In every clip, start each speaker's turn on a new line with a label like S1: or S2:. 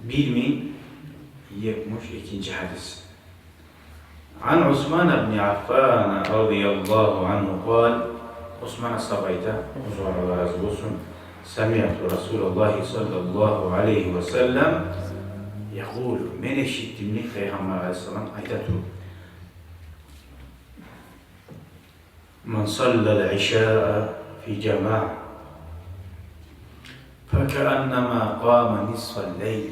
S1: 1072. hadis. An Osman ibn Affan radıyallahu anhu kal, Osman As-Sabay'da, Allah razı olsun, Semiyatu Resulullah sallallahu aleyhi ve sellem yekul, men eşittim ni Peygamber aleyhisselam aytatu. Men sallal işâ'a fi cema'a فكأنما قام نصف الليل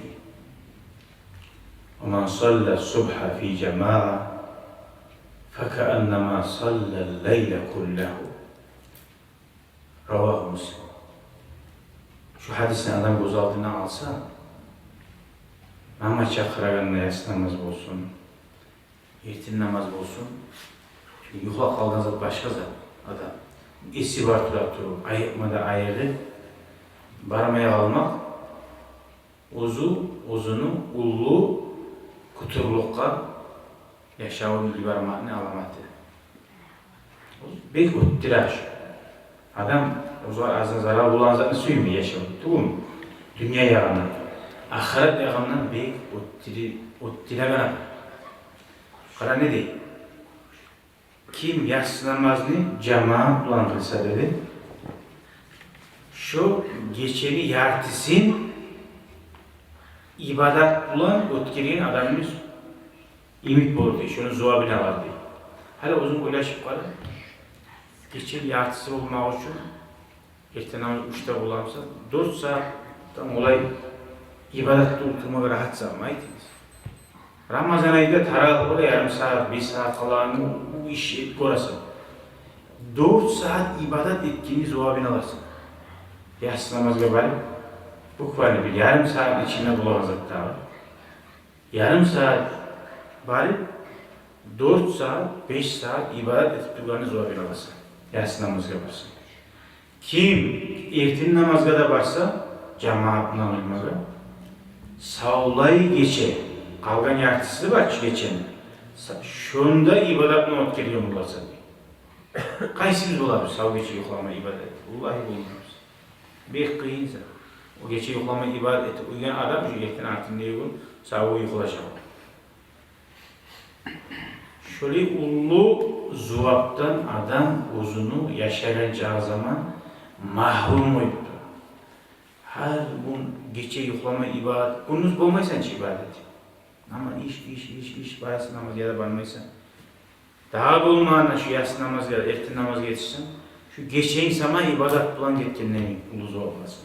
S1: ومن صلى الصبح في جماعة فكأنما صلى الليل كله. Ravahu Müslim. Şu hadisini adam göz altına alsa, namaz çakıragan yatsı namaz olsun, ertin namaz olsun, çünkü yuha kaldan zat başka zat adam. Esi var turapturu, ayıkmada ayırı, barmaya almak, uzunu, ullu, kuturlukka yaşavun gibi barmakını alamatı. Bir tiraj. Adam o zaman azın zarar bulan zatını suymuyor yaşavun. Tuğum. Dünya yağından. Ahiret yağından bir ottiragan. Kara ne değil? Kim yatsı namazını cemaat bulan kılsa dedi. Şu geçeni yartısın ibadat bulan ötkirin adamımız imit bulurdu. Şunun zuhabine vardı. Hala uzun ulaşıp kalır. Geçen yartısı olmak için erten namaz 3'te bulamsa 4 saat tam olay ibadatda oturmak rahat sanmaydınız. Ramazan ayında tarawih olay yarım saat, 1 saat kalanı bu işi korasın. 4 saat ibadat ettiğini zuhabine alırsın. Yatsı namazga barıp, bu kuvvani bir yarım saat içinde bulamazdık var. Yarım saat barıp, 4 saat, 5 saat ibadet etip durduğunu zuhabine alırsın. Yatsı namazga barsın. Kim ertin namazga da barsa, cemaat namazga, savlayı geçe, kalgan yartısı var geçen. Şunda ibadatını otkeliyor mu olsa? Kaysimiz olabilir, sav geçe yoklama ibadet. Vallahi bulunmaz. Bir kıyınsa, o geçe yoklama ibadet eti uygun adam şu ertin altında uygun, savu yuklaşamaz. Şöyle ullu zuhaptan adam uzunu yaşaracağı zaman mahrum oydu. Her gün geçe yoklama ibadet, bununuz bulmaysan hiç ibadet. Ama iş, bayası namaz ya da barmaysan. Daha bulmağına şu yatsı namaz ya da ertin namaz yetişsin. Şu geçen zaman ibadet bulan getirmenin uluzu olmasın.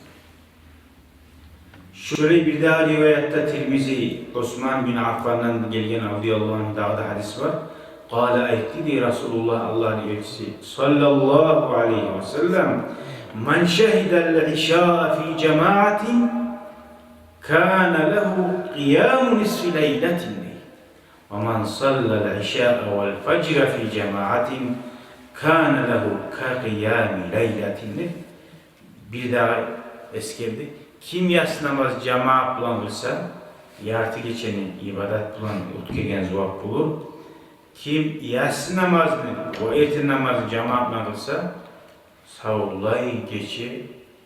S1: Şöyle bir daha rivayette Tirmizi Osman bin Affan'dan gelgen radıyallahu anh da hadis var. Kâle aytti di Resulullah Allah'ın elçisi sallallahu aleyhi ve sellem men şehidel işâ fi cemaatin kâne lehu qiyâmu nisfi leyletin ve men sallel işâ vel fecre fi cemaatin kâne lehu kâqiyâmi leyletin. Bir daha eskerdi. Kim yatsı namaz cemaat bulan kılsa, yartı geçenin ibadet bulan utkigen zuhap bulur. Kim yatsı namazını, o ertin namazı cemaat bulan kılsa, savulay geçe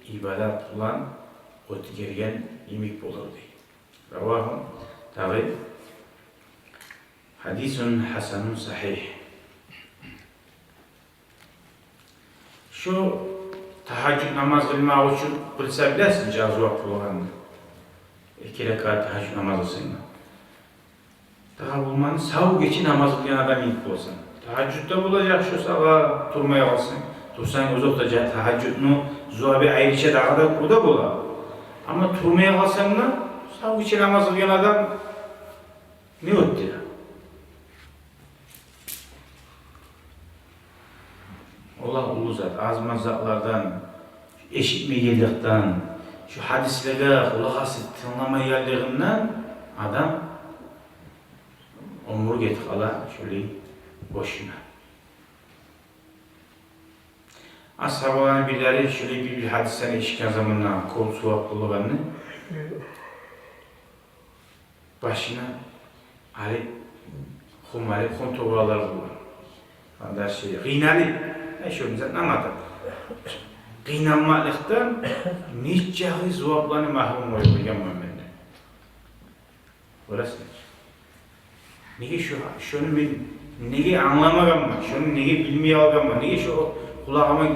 S1: ibadet bulan utkigen imik bulur diye. Ravahum tabi hadisun hasanun sahih. Şu tahaccüd namaz kılmak için kılsa bilersin cazı vakti olanı. 2 rekat tahaccüd namazısıyla. Daha bulmanın savu geçi namaz kılan adam ilk olsun. Tahaccüdde bulacak şu sabah durmaya olsun. Dursan uzakta tahaccüdünü zuhabi ayrıca dağda burada bular. Ama durmaya kalsan da savu geçi namaz kılan adam ne öttü? Allah ulu zat, azman zatlardan, eşitmeyelikten, şu hadislere kulak asıp tınlamayalığından adam omur getik ala şöyle boşuna. Ashab-ı birileri şöyle bir hadisleri eşitken zamanla kol suvaklılığını başına alıp humali kontovalar bulur. Hatta gıynali şöyle namadı. Gıynanmalıktan niçcahi zuhaplarını mahrum oluyor Peygamber'den. Orası. Nege şunu ben nege anlamagan mı? Şunu nege bilmeye algan mı? Nege şu kulağıma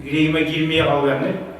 S1: yüreğime girmeye algan ne?